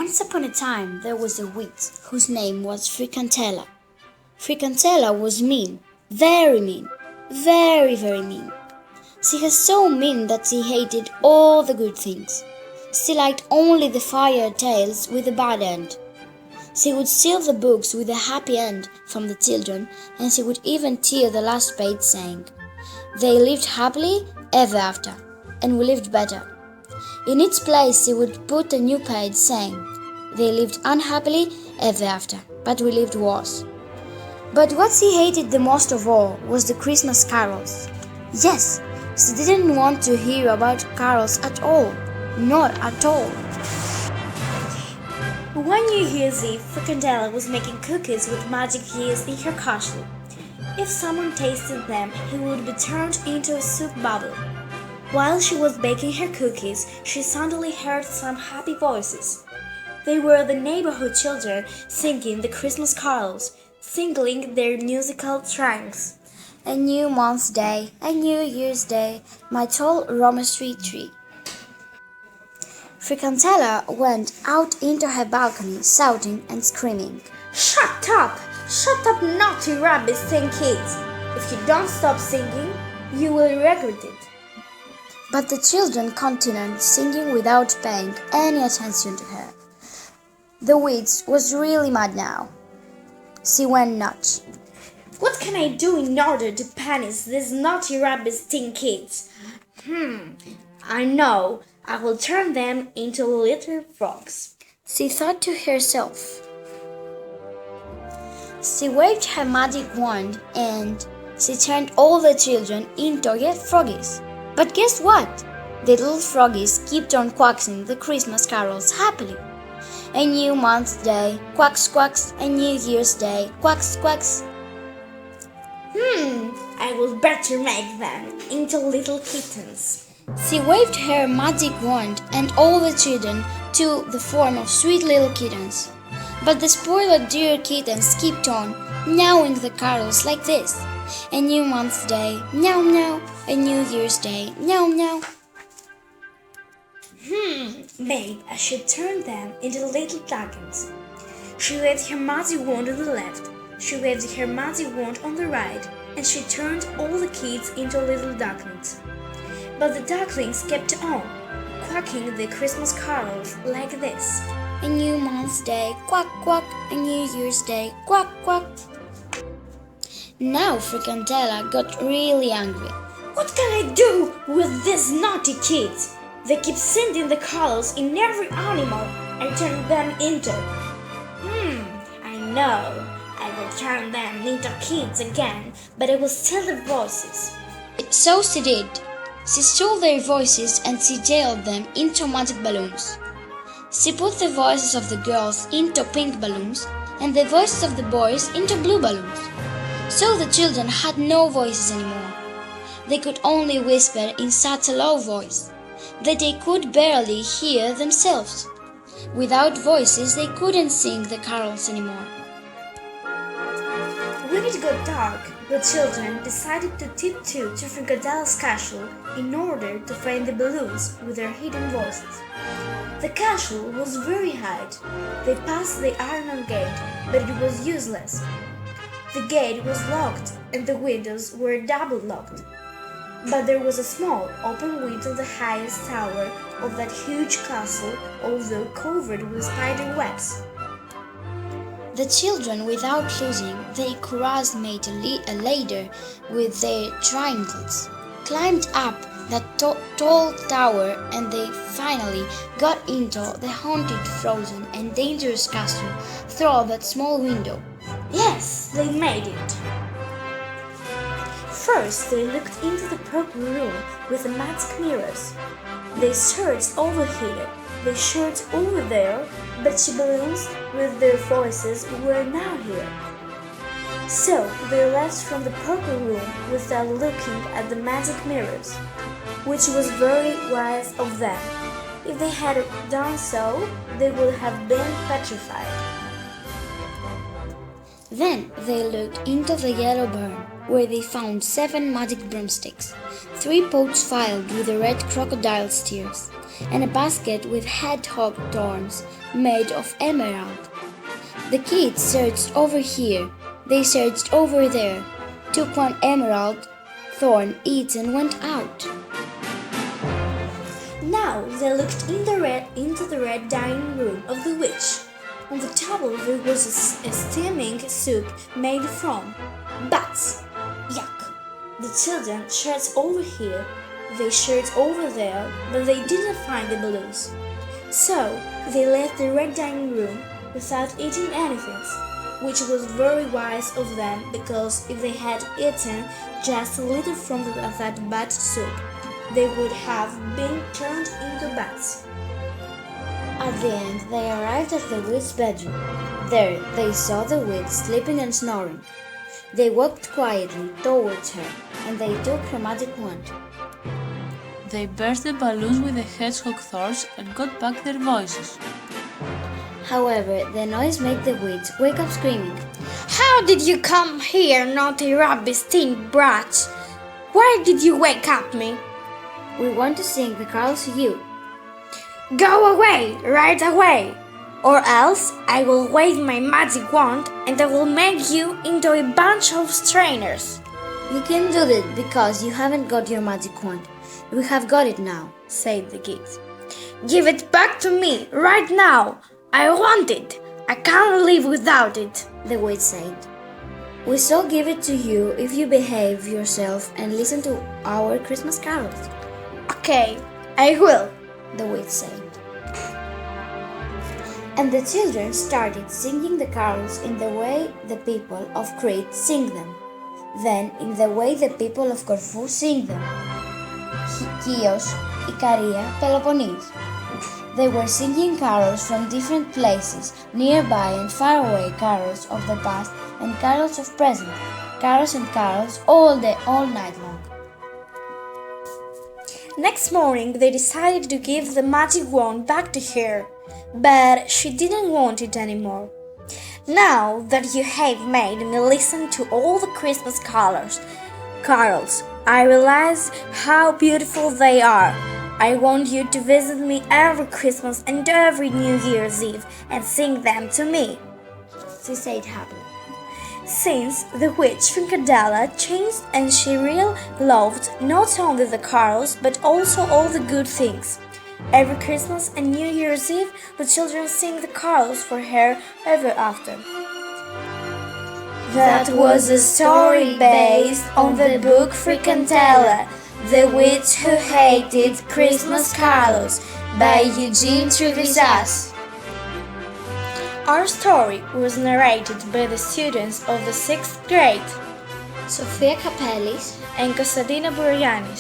Once upon a time there was a witch whose name was Frikantella. Frikantella was mean, very mean, very mean. She was so mean that she hated all the good things. She liked only the fairy tales with a bad end. She would steal the books with a happy end from the children, and she would even tear the last page saying, "They lived happily ever after, and we lived better." In each place she would put a new page saying, "They lived unhappily ever after, but we lived worse." But what she hated the most of all was the Christmas carols. Yes, she didn't want to hear about carols at all, not at all. One New Year's Eve, Frikantella was making cookies with magic years in her castle. If someone tasted them, he would be turned into a soup bubble. While she was baking her cookies, she suddenly heard some happy voices. They were the neighborhood children singing the Christmas carols, singling their musical tracks. A new month's day, a New Year's Day, my tall romery tree. Frikantella went out into her balcony, shouting and screaming, "Shut up! Shut up, naughty rabbit-sing kids! If you don't stop singing, you will regret it." But the children continued singing without paying any attention to her. The witch was really mad now. She went nuts. "What can I do in order to punish these naughty rabbit-sting kids? I know. I will turn them into little frogs," she thought to herself. She waved her magic wand and she turned all the children into froggies. But guess what? The little froggies kept on quacking the Christmas carols happily. A new month's day, quacks, quacks, a New Year's Day, quacks, quacks. I will better make them into little kittens. She waved her magic wand and all the children took the form of sweet little kittens. But the spoiled dear kittens kept on meowing the carols like this. A new month's day, meow meow, a New Year's Day, meow meow. Maybe I should turn them into little ducklings. She waved her magic wand on the left, she waved her magic wand on the right, and she turned all the kids into little ducklings. But the ducklings kept on, quacking the Christmas carols like this. A new month's day, quack quack, a New Year's Day, quack quack. Now Frikantella got really angry. What can I do with these naughty kids? They keep sending the carols in every animal I turn them into. I know. I will turn them into kids again, but I will steal their voices. So she did. She stole their voices and she jailed them into magic balloons. She put the voices of the girls into pink balloons and the voices of the boys into blue balloons. So the children had no voices anymore. They could only whisper in such a low voice that they could barely hear themselves. Without voices, they couldn't sing the carols anymore. When it got dark, the children decided to tiptoe to Frikantella's castle in order to find the balloons with their hidden voices. The castle was very high. They passed the iron gate, but it was useless. The gate was locked and the windows were double locked. But there was a small open window on the highest tower of that huge castle, although covered with spider webs. The children, without losing, their courage made a ladder with their triangles, climbed up that tall tower, and they finally got into the haunted, frozen and dangerous castle through that small window. Yes, they made it. First, they looked into the purple room with the magic mirrors. They searched over here, they searched over there, but the balloons with their voices were now here. So they left from the purple room without looking at the magic mirrors, which was very wise of them. If they had done so, they would have been petrified. Then they looked into the yellow barn, where they found 7 magic broomsticks, 3 pots filled with the red crocodile's tears, and a basket with hedgehog thorns made of emerald. The kids searched over here, they searched over there, took one emerald thorn each and went out. Now they looked into the red dining room of the witch. On the table there was a steaming soup made from bats. Yuck! The children searched over here, they searched over there, but they didn't find the balloons. So they left the red dining room without eating anything, which was very wise of them, because if they had eaten just a little from that bat soup, they would have been turned into bats. At the end, they arrived at the witch's bedroom. There, they saw the witch sleeping and snoring. They walked quietly towards her, and they took her magic wand. They burst the balloons with the hedgehog thorns and got back their voices. However, the noise made the witch wake up screaming, "How did you come here, naughty rubbish-tin brat? Why did you wake up me? "We want to sing the carols to you." Go away, right away, or else I will wave my magic wand and I will make you into a bunch of strainers." "You can't do that because you haven't got your magic wand. We have got it now," said the kids. "Give it back to me, right now. I want it. I can't live without it," the witch said. "We shall give it to you if you behave yourself and listen to our Christmas carols." "Okay, I will," the witch said. And the children started singing the carols in the way the people of Crete sing them, then in the way the people of Corfu sing them. Chios, Ikaria, Peloponnese. They were singing carols from different places, nearby and far away, carols of the past and carols of present, carols and carols all night long. Next morning they decided to give the magic wand back to her, but she didn't want it anymore. "Now that you have made me listen to all the Christmas carols, I realize how beautiful they are. I want you to visit me every Christmas and every New Year's Eve and sing them to me," she said happily. Since the witch Frikantella changed and she really loved not only the carols but also all the good things. Every Christmas and New Year's Eve the children sing the carols for her ever after. That was a story based on the book Frikantella, The Witch Who Hated Christmas Carols by Eugene Tривιζά. Our story was narrated by the students of the 6th grade, Sofia Καπέλη and Kωνσταντίνα Μπουρογιάννη.